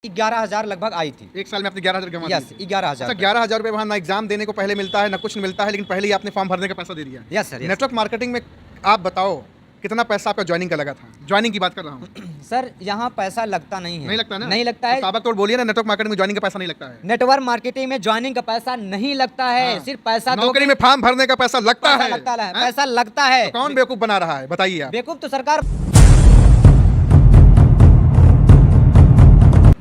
11,000 लगभग आई थी। एक साल में आपने 11,000 कमा यस, दी थी। 11,000। अच्छा, 11,000 रुपये वहाँ ना एग्जाम देने को पहले मिलता है ना कुछ मिलता है, लेकिन पहले ही आपने फॉर्म भरने का पैसा दे दिया। Yes sir, yes. Network marketing में आप बताओ कितना पैसा आपका ज्वाइनिंग का लगा था? ज्वाइनिंग की बात कर रहा हूँ। सर यहाँ पैसा लगता नहीं है। नहीं लगता ना? नहीं लगता है। ताबक तोड़ बोलिए ना, नेटवर्क मार्केटिंग में ज्वाइनिंग का पैसा नहीं लगता है। नेटवर्क मार्केटिंग में ज्वाइनिंग का पैसा नहीं लगता है। हाँ। सिर्फ पैसा नौकरी में फॉर्म भरने का पैसा लगता है। पैसा लगता है। तो कौन बेवकूफ बना रहा है, बताइए आप। बेवकूफ तो सरकार।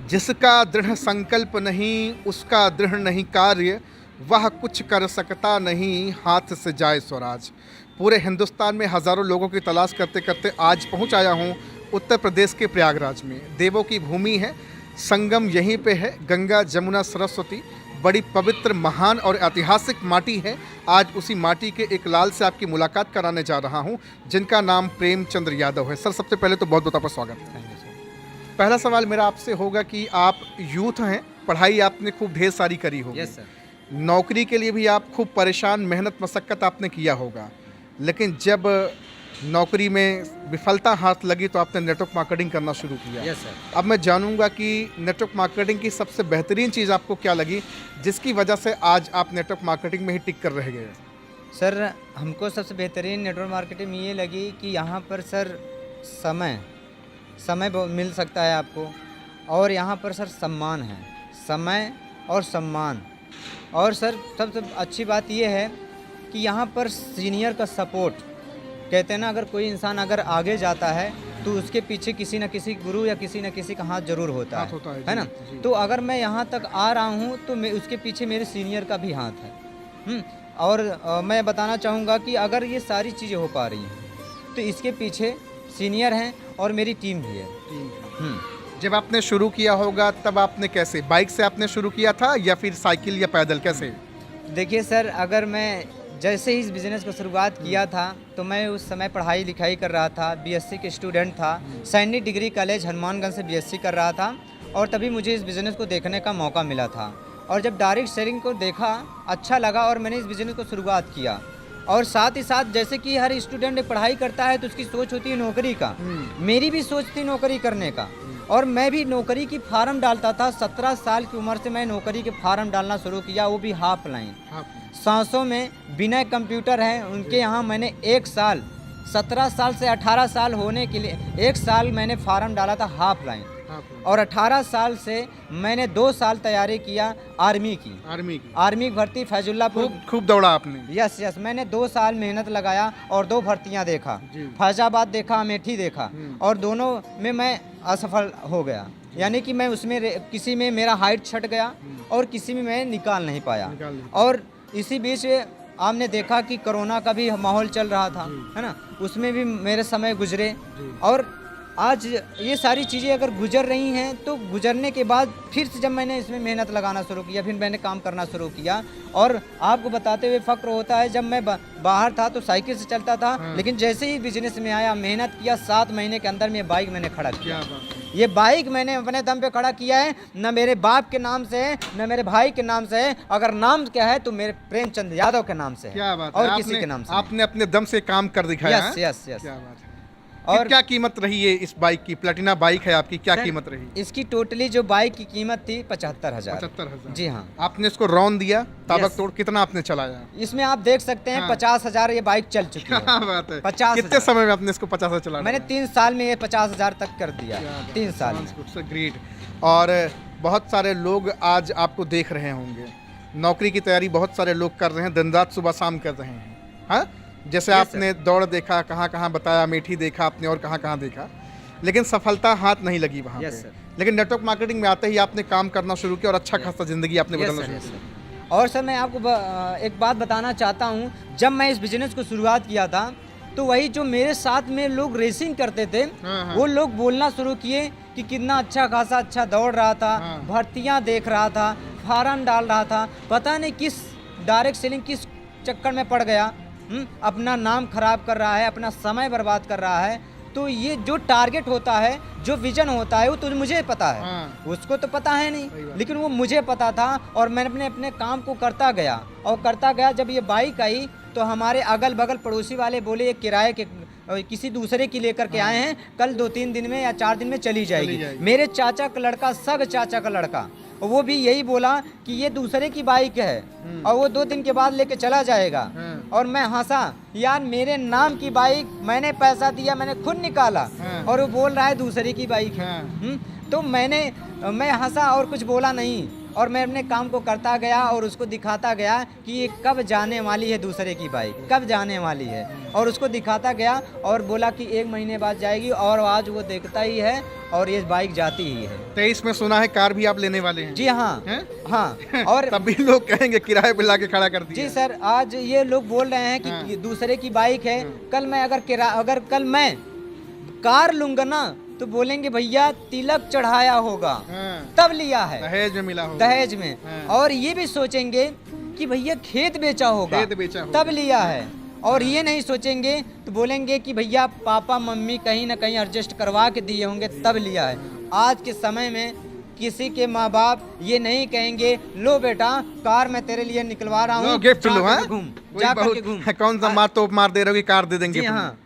जिसका दृढ़ संकल्प नहीं, उसका दृढ़ नहीं कार्य, वह कुछ कर सकता नहीं, हाथ से जाए स्वराज। पूरे हिंदुस्तान में हज़ारों लोगों की तलाश करते करते आज पहुंच आया हूं उत्तर प्रदेश के प्रयागराज में। देवों की भूमि है, संगम यहीं पे है, गंगा जमुना सरस्वती, बड़ी पवित्र महान और ऐतिहासिक माटी है। आज उसी माटी के एक लाल से आपकी मुलाकात कराने जा रहा हूं, जिनका नाम प्रेमचंद्र यादव है। सर, सबसे पहले तो बहुत बहुत आपका स्वागत है। पहला सवाल मेरा आपसे होगा कि आप यूथ हैं, पढ़ाई आपने खूब ढेर सारी करी होगी। Yes sir. नौकरी के लिए भी आप खूब परेशान, मेहनत मशक्क़त आपने किया होगा, लेकिन जब नौकरी में विफलता हाथ लगी तो आपने नेटवर्क मार्केटिंग करना शुरू किया। Yes sir. अब मैं जानूंगा कि नेटवर्क मार्केटिंग की सबसे बेहतरीन चीज़ आपको क्या लगी, जिसकी वजह से आज आप नेटवर्क मार्केटिंग में ही टिक कर रह गए? सर हमको सबसे बेहतरीन नेटवर्क मार्केटिंग में ये लगी कि यहाँ पर सर समय मिल सकता है आपको, और यहाँ पर सर सम्मान है, समय और सम्मान। और सर सबसे अच्छी बात ये है कि यहाँ पर सीनियर का सपोर्ट, कहते हैं ना, अगर कोई इंसान अगर आगे जाता है तो उसके पीछे किसी न किसी गुरु या किसी न किसी का हाथ जरूर होता है ना। तो अगर मैं यहाँ तक आ रहा हूँ तो मैं उसके पीछे मेरे सीनियर का भी हाथ है। और मैं बताना चाहूँगा कि अगर ये सारी चीज़ें हो पा रही हैं तो इसके पीछे सीनियर हैं और मेरी टीम भी है। जब आपने शुरू किया होगा तब आपने कैसे, बाइक से आपने शुरू किया था या फिर साइकिल या पैदल, कैसे? देखिए सर, अगर मैं जैसे ही इस बिज़नेस को शुरुआत किया था तो मैं उस समय पढ़ाई लिखाई कर रहा था, बीएससी के स्टूडेंट था, सैनिक डिग्री कॉलेज हनुमानगंज से बीएससी कर रहा था। और तभी मुझे इस बिज़नेस को देखने का मौका मिला था, और जब डायरेक्ट सेलिंग को देखा अच्छा लगा और मैंने इस बिज़नेस को शुरुआत किया। और साथ ही साथ जैसे कि हर स्टूडेंट पढ़ाई करता है तो उसकी सोच होती है नौकरी का, मेरी भी सोच थी नौकरी करने का, और मैं भी नौकरी की फार्म डालता था। 17 साल की उम्र से मैं नौकरी के फार्म डालना शुरू किया, वो भी हाफ लाइन। सांसों में बिना कंप्यूटर हैं उनके यहाँ मैंने 1 साल, 17 साल से 18 साल होने के लिए 1 साल मैंने फार्म डाला था हाफ लाइन। और 18 साल से मैंने 2 साल तैयारी किया आर्मी की भर्ती फैजुल्लापुर। खूब दौड़ा आपने? यस, मैंने 2 साल मेहनत लगाया और 2 भर्तियां देखा, फैजाबाद देखा, अमेठी देखा, और दोनों में मैं असफल हो गया। यानी कि मैं उसमें किसी में मेरा हाइट छट गया और किसी में मैं निकाल नहीं पाया। और इसी बीच आपने देखा कि कोरोना का भी माहौल चल रहा था, है ना, उसमें भी मेरे समय गुजरे। और आज ये सारी चीज़ें अगर गुजर रही हैं तो गुजरने के बाद फिर से जब मैंने इसमें मेहनत लगाना शुरू किया, फिर मैंने काम करना शुरू किया। और आपको बताते हुए फ़ख्र होता है, जब मैं बाहर था तो साइकिल से चलता था, लेकिन जैसे ही बिजनेस में आया, मेहनत किया, 7 महीने के अंदर में बाइक मैंने खड़ा किया। ये बाइक मैंने अपने दम पे खड़ा किया है, न मेरे बाप के नाम से है न मेरे भाई के नाम से है। अगर नाम क्या है तो मेरे प्रेमचंद यादव के नाम से है। क्या बात और है, किसी के नाम से आपने अपने दम से काम कर दिखाया। यस। क्या बात है। और क्या कीमत रही है इस बाइक की? प्लेटिना बाइक है आपकी, क्या कीमत रही? इसकी टोटली जो बाइक की कीमत थी 75,000। 75,000? जी हाँ। आपने इसको रौंद दिया ताबक तोड़, कितना आपने चलाया? इसमें आप देख सकते हैं 50,000 ये बाइक चल चुकी है। क्या बात है। 50 कितने समय में आपने इसको 50,000 चलाया? मैंने 3 साल में ये 50,000 तक कर दिया। 3 साल में। ग्रेट। और बहुत सारे लोग आज आपको देख रहे होंगे, नौकरी की तैयारी बहुत सारे लोग कर रहे हैं, दिन रात सुबह शाम कर रहे हैं। हाँ, जैसे आपने दौड़ देखा, कहाँ कहाँ बताया, अमेठी देखा आपने और कहाँ कहाँ देखा, लेकिन सफलता हाथ नहीं लगी वहाँ पे। लेकिन नेटवर्क मार्केटिंग में आते ही आपने काम करना शुरू किया और अच्छा खासा जिंदगी आपने बदलना शुरू किया। और सर मैं आपको एक बात बताना चाहता हूँ, जब मैं इस बिजनेस को शुरुआत किया था तो वही जो मेरे साथ में लोग रेसिंग करते थे, वो लोग बोलना शुरू किए कि कितना अच्छा दौड़ रहा था, भर्तियाँ देख रहा था, फार्म डाल रहा था, पता नहीं किस डायरेक्ट सेलिंग किस चक्कर में पड़ गया, अपना नाम खराब कर रहा है, अपना समय बर्बाद कर रहा है। तो ये जो टारगेट होता है, जो विजन होता है, वो तो मुझे पता है, उसको तो पता है नहीं, लेकिन वो मुझे पता था। और मैंने अपने काम को करता गया और करता गया। जब ये बाइक आई तो हमारे अगल बगल पड़ोसी वाले बोले ये किराए के किसी दूसरे की लेकर के आए हैं, कल 2-3 दिन में या 4 दिन में चली जाएगी। मेरे चाचा का लड़का, सग चाचा का लड़का, वो भी यही बोला कि ये दूसरे की बाइक है और वो 2 दिन के बाद लेके चला जाएगा। और मैं हंसा, यार मेरे नाम की बाइक, मैंने पैसा दिया, मैंने खुद निकाला और वो बोल रहा है दूसरे की बाइक है। तो मैं हंसा और कुछ बोला नहीं, और मैं अपने काम को करता गया और उसको दिखाता गया कि ये कब जाने वाली है दूसरे की बाइक, कब जाने वाली है, और उसको दिखाता गया और बोला कि 1 महीने बाद जाएगी, और आज वो देखता ही है और ये बाइक जाती ही है। 23 में सुना है कार भी आप लेने वाले हैं? जी हाँ, हाँ। और तभी लोग कहेंगे किराए पे लाके खड़ा कर दिया। जी सर, आज ये लोग बोल रहे हैं कि दूसरे की बाइक है, कल मैं अगर कल मैं कार लूंगा ना तो बोलेंगे भैया तिलक चढ़ाया होगा तब लिया है, दहेज में मिला होगा, दहेज में। और ये भी सोचेंगे कि भैया खेत बेचा होगा तब लिया है, और ये नहीं सोचेंगे तो बोलेंगे कि भैया पापा मम्मी कहीं ना कहीं एडजस्ट करवा के दिए होंगे तब लिया है। आज के समय में किसी के माँ बाप ये नहीं कहेंगे लो बेटा कार मैं तेरे लिए निकलवा रहा हूँ, गिफ्ट लो, जा करके घूम। कौन सा मार तो मार दे रहे हो कि कार दे देंगे। हाँ,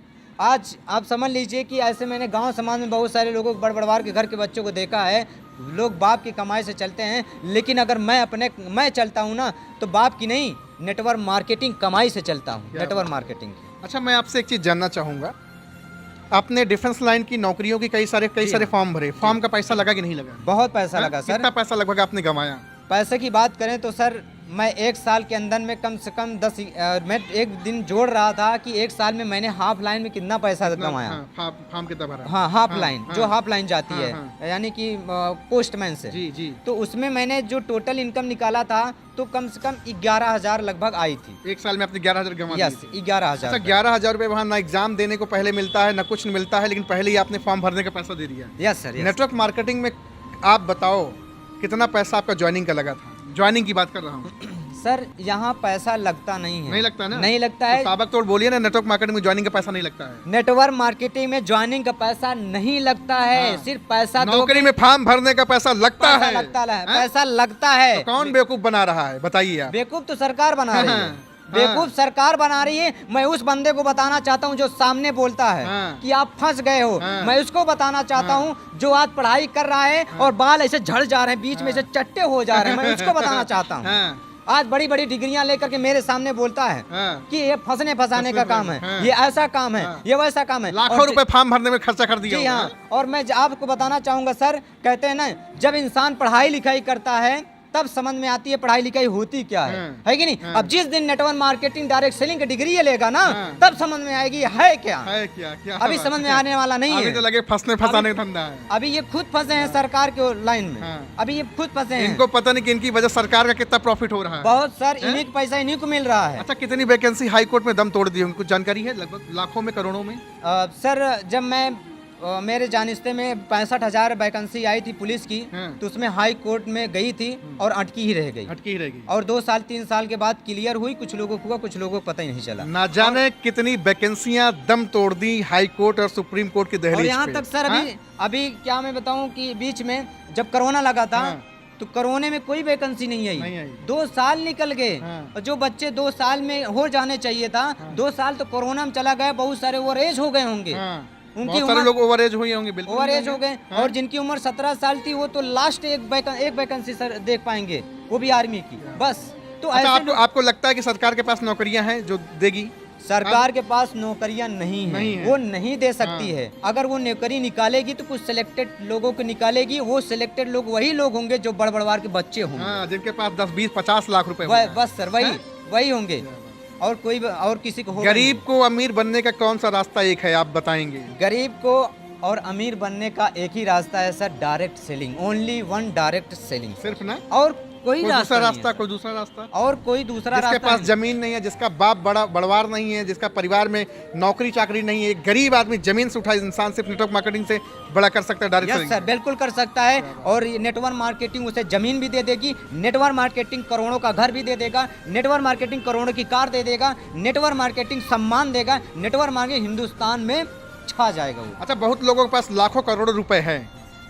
आज आप समझ लीजिए कि ऐसे मैंने गांव समाज में बहुत सारे लोगों को, बड़बड़वार के घर के बच्चों को देखा है, लोग बाप की कमाई से चलते हैं, लेकिन अगर मैं चलता हूं ना तो बाप की नहीं, नेटवर्क मार्केटिंग कमाई से चलता हूं, नेटवर्क मार्केटिंग। अच्छा, मैं आपसे एक चीज़ जानना चाहूँगा, आपने डिफेंस लाइन की नौकरियों की कई सारे फॉर्म भरे, फॉर्म का पैसा लगा कि नहीं लगा? बहुत पैसा लगा सर। कितना पैसा लगभग आपने गंवाया? पैसे की बात करें तो सर मैं 1 साल के अंदर में कम से कम मैं एक दिन जोड़ रहा था कि 1 साल में मैंने हाफ लाइन में कितना पैसा कमाया। फॉर्म कितना भरा? हाँ, हाफ लाइन, जो हाफ लाइन जाती है, यानी कि पोस्टमैन से। जी। तो उसमें मैंने जो टोटल इनकम निकाला था तो कम से कम 11,000 लगभग आई थी। 1 साल में आपने 11,000 गंवा दिए? यस, 11,000। अच्छा, 11,000 रुपये वहाँ ना एग्जाम देने को पहले मिलता है ना कुछ मिलता है, लेकिन पहले ही आपने फॉर्म भरने का पैसा दे दिया। Yes sir. नेटवर्क मार्केटिंग में आप बताओ कितना पैसा आपका ज्वाइनिंग का लगा था? ज्वाइनिंग की बात कर रहा हूँ सर। यहाँ पैसा लगता नहीं है। नहीं लगता ना? नहीं लगता है। साबक तोड़ बोलिए ना, नेटवर्क मार्केटिंग में ज्वाइनिंग का पैसा नहीं लगता है। नेटवर्क मार्केटिंग में ज्वाइनिंग का पैसा नहीं लगता है, सिर्फ पैसा नौकरी में फॉर्म भरने का पैसा लगता है। पैसा लगता है। तो कौन बेवकूफ बना रहा है बताइए आप? बेवकूफ तो सरकार बना रही है, बेवकूफ सरकार बना रही है। मैं उस बंदे को बताना चाहता हूँ जो सामने बोलता है कि आप फंस गए हो, मैं उसको बताना चाहता हूँ जो आज पढ़ाई कर रहा है और बाल ऐसे झड़ जा रहे हैं, बीच में से चट्टे हो जा रहे हैं, मैं उसको बताना चाहता हूँ। आज बड़ी बड़ी डिग्रियां लेकर के मेरे सामने बोलता है कि ये फंसने फंसाने का काम है, ये ऐसा काम है, ये वैसा काम है, लाखों रुपए फॉर्म भरने में खर्चा कर दिया। जी हाँ, और मैं आपको बताना चाहूंगा सर, कहते हैं ना जब इंसान पढ़ाई लिखाई करता है तब समझ में आती है पढ़ाई लिखाई होती क्या है कि नहीं? अब जिस दिन नेटवर्क मार्केटिंग डायरेक्ट सेलिंग की डिग्री ये लेगा ना तब समझ में आएगी है क्या। अभी समझ में आने वाला नहीं है। अभी तो लगे फंसने फंसाने का धंधा है। अभी ये खुद फंसे हैं सरकार के लाइन में, अभी ये खुद फंसे हैं। इनको पता नहीं कि इनकी वजह सरकार का कितना प्रॉफिट हो रहा है। बहुत सर, इन्हीं का पैसा इन्हीं को मिल रहा है। अच्छा, कितनी वैकेंसी हाई कोर्ट में दम तोड़ दी होंगी, कुछ जानकारी है? लगभग लाखों में, करोड़ों में? सर जब मैं मेरे जानिस्ते में 65,000 वैकेंसी आई थी पुलिस की, तो उसमें हाई कोर्ट में गई थी और अटकी ही रह गई। और 2 साल 3 साल के बाद क्लियर हुई, कुछ लोगों को हुआ, कुछ लोगों को पता ही नहीं चला। ना जाने कितनी वैकेंसियां दम तोड़ दी हाई कोर्ट और सुप्रीम कोर्ट की दहलीज पे। और यहाँ तक सर अभी क्या मैं बताऊँ कि बीच में जब कोरोना लगा था तो कोरोना में कोई वैकेंसी नहीं आई। 2 साल निकल गए और जो बच्चे 2 साल में हो जाने चाहिए था, 2 साल तो कोरोना में चला गया। बहुत सारे ओवर एज हो गए होंगे, उनकी सारे लोग ओवर एज हुए होंगे, बिल्कुल ओवर एज हो गए। और जिनकी उम्र 17 साल थी वो तो लास्ट एक वैकेंसी सर देख पाएंगे, वो भी आर्मी की, बस। तो अच्छा, आपको लगता है कि सरकार के पास नौकरियां हैं जो देगी? सरकार के पास नौकरियां नहीं है, वो नहीं दे सकती है। अगर वो नौकरी निकालेगी तो कुछ सिलेक्टेड लोगों को निकालेगी। वो सिलेक्टेड लोग वही लोग होंगे जो बड़बड़वार के बच्चे होंगे, जिनके पास 10, 20, 50 लाख रुपए बस सर, वही होंगे। और किसी को गरीब को अमीर बनने का कौन सा रास्ता एक है, आप बताएंगे? गरीब को और अमीर बनने का एक ही रास्ता है sir, direct selling. Only one direct selling, सिर्फ ना? और कोई दूसरा रास्ता और कोई दूसरा रास्ता। जिसके पास जमीन नहीं है, जिसका बाप बड़वार नहीं है, जिसका परिवार में नौकरी चाकरी नहीं है, एक गरीब आदमी जमीन से उठा इंसान सिर्फ नेटवर्क मार्केटिंग से बड़ा कर सकता है, डायरेक्ट। यस सर, बिल्कुल कर सकता है। और नेटवर्क मार्केटिंग उसे जमीन भी दे देगी, नेटवर्क मार्केटिंग करोड़ों का घर भी दे देगा, नेटवर्क मार्केटिंग करोड़ों की कार दे देगा, नेटवर्क मार्केटिंग सम्मान देगा, नेटवर्क मार्केटिंग हिंदुस्तान में छा जाएगा वो। अच्छा, बहुत लोगों के पास लाखों करोड़ों रुपए है,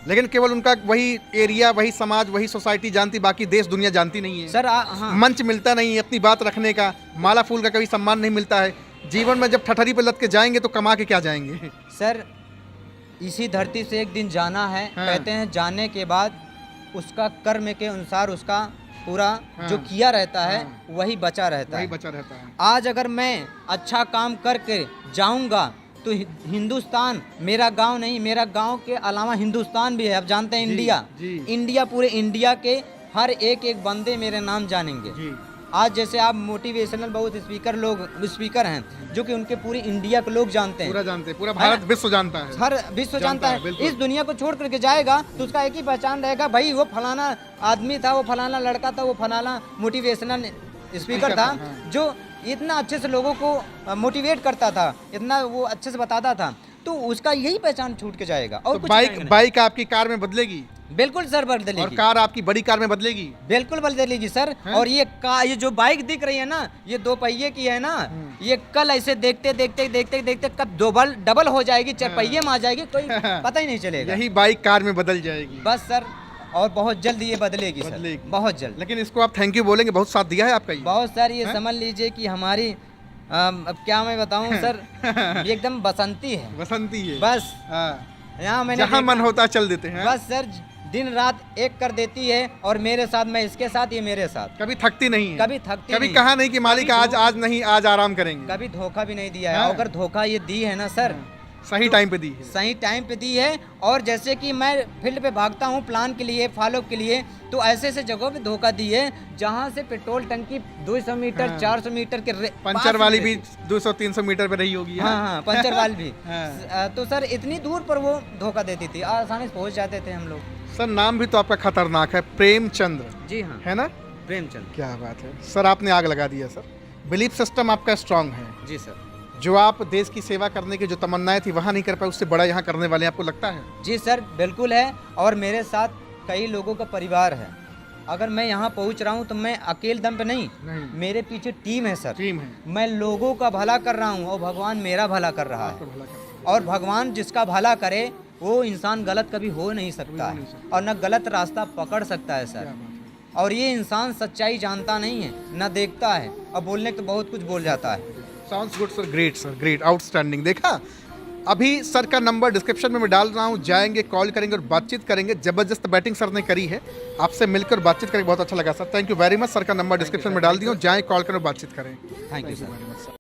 लेकिन केवल उनका वही एरिया, वही समाज, वही सोसाइटी जानती, बाकी देश दुनिया जानती नहीं है। सर हाँ। मंच मिलता नहीं है अपनी बात रखने का, माला फूल का कभी सम्मान नहीं मिलता है। जीवन में जब ठठरी पे लद के जाएंगे तो कमा के क्या जाएंगे? सर इसी धरती से एक दिन जाना है। हाँ। कहते हैं जाने के बाद उसका कर्म के अनुसार उसका पूरा हाँ। जो किया रहता है हाँ। वही बचा रहता वही है। बचा रहता है। आज अगर मैं अच्छा काम करके जाऊंगा तो हिंदुस्तान मेरा गांव नहीं, मेरा गांव के अलावा हिंदुस्तान भी है। आप जानते हैं जी, इंडिया, जी। इंडिया पूरे इंडिया के हर एक एक बंदे मेरे नाम जानेंगे। जी आज जैसे आप मोटिवेशनल बहुत स्पीकर हैं जो कि उनके पूरी इंडिया के लोग जानते हैं, पूरा जानते हैं, पूरा भारत विश्व जानता है। हर विश्व जानता है। बिल्कुल। इस दुनिया को छोड़ करके जाएगा तो उसका एक ही पहचान रहेगा, भाई वो फलाना आदमी था, वो फलाना लड़का था, वो फलाना मोटिवेशनल स्पीकर था हाँ। जो इतना अच्छे से लोगों को मोटिवेट करता था, इतना वो अच्छे से बताता था, तो उसका यही पहचान छूट के जाएगा। और तो कुछ बाइक नहीं। बाइक आपकी कार में बदलेगी बिल्कुल सर और बदलेगी, कार आपकी बड़ी कार में बदलेगी। बिल्कुल बदलेगी सर। हैं? और ये जो बाइक दिख रही है ना, ये 2 पहिए की है ना, ये कल ऐसे देखते देखते देखते देखते कब डबल हो जाएगी, 4 पहिए में आ जाएगी, कोई पता ही नहीं चलेगा। यही बाइक कार में बदल जाएगी। बस सर, और बहुत जल्द ये बदलेगी सर, बदलेगी। बहुत जल्द। लेकिन इसको आप थैंक यू बोलेंगे, बहुत साथ दिया है आपका ये। बहुत सर ये हैं? समझ लीजिए कि हमारी अब क्या मैं बताऊं सर, ये एकदम बसंती है। बसंती है। बस हाँ। यहाँ मैंने जहाँ मन देखा- होता चल देते हैं। बस सर दिन रात एक कर देती है, और मेरे साथ, मैं इसके साथ, ये मेरे साथ, कभी थकती नहीं है। कभी थकती कभी नहीं। कहा नहीं कि मालिक कभी आज नहीं, आज आराम करेंगे। कभी धोखा भी नहीं दिया है। हाँ। अगर धोखा ये दी है ना सर, सही टाइम पे दी है। सही टाइम पे दी है। और जैसे कि मैं फील्ड पे भागता हूँ प्लान के लिए, फॉलो के लिए, तो ऐसे ऐसे जगहों पे धोखा दी है जहाँ से पेट्रोल टंकी 200 मीटर हाँ। 400 मीटर के पंचर वाली भी 200-300 मीटर पे रही होगी। हाँ हाँ पंचर वाली भी हाँ। तो सर इतनी दूर पर वो धोखा देती थी, आसानी से पहुँच जाते थे हम लोग। सर नाम भी तो आपका खतरनाक है, प्रेमचंद्र, जी हाँ, है ना? प्रेमचंद। क्या बात है सर, आपने आग लगा दिया सर। बिलीफ सिस्टम आपका स्ट्रांग है। जी सर। जो आप देश की सेवा करने की जो तमन्नाएं थी वहाँ नहीं कर पाए, उससे बड़ा यहाँ करने वाले हैं, आपको लगता है? जी सर बिल्कुल है। और मेरे साथ कई लोगों का परिवार है। अगर मैं यहाँ पहुँच रहा हूँ तो मैं अकेले दम पे नहीं, मेरे पीछे टीम है सर। टीम है। मैं लोगों का भला कर रहा हूँ और भगवान मेरा भला कर रहा आपका है। भला कर। और भगवान जिसका भला करे वो इंसान गलत कभी हो नहीं सकता हो नहीं है, सकता। और न गलत रास्ता पकड़ सकता है क्या सर। बात है। और ये इंसान सच्चाई जानता नहीं है, न देखता है, और बोलने तो बहुत कुछ बोल जाता है। Sounds good sir, great sir, great, outstanding. देखा, अभी सर का नंबर डिस्क्रिप्शन में मैं डाल रहा हूँ, जाएंगे, कॉल करेंगे और बातचीत करेंगे। जबरदस्त बैटिंग सर ने करी है, आपसे मिलकर बातचीत करके बहुत अच्छा लगा sir. Thank you very much. Sir का नंबर डिस्क्रिप्शन में डाल दिया, जाएं, कॉल करें, बातचीत करें। Thank you sir.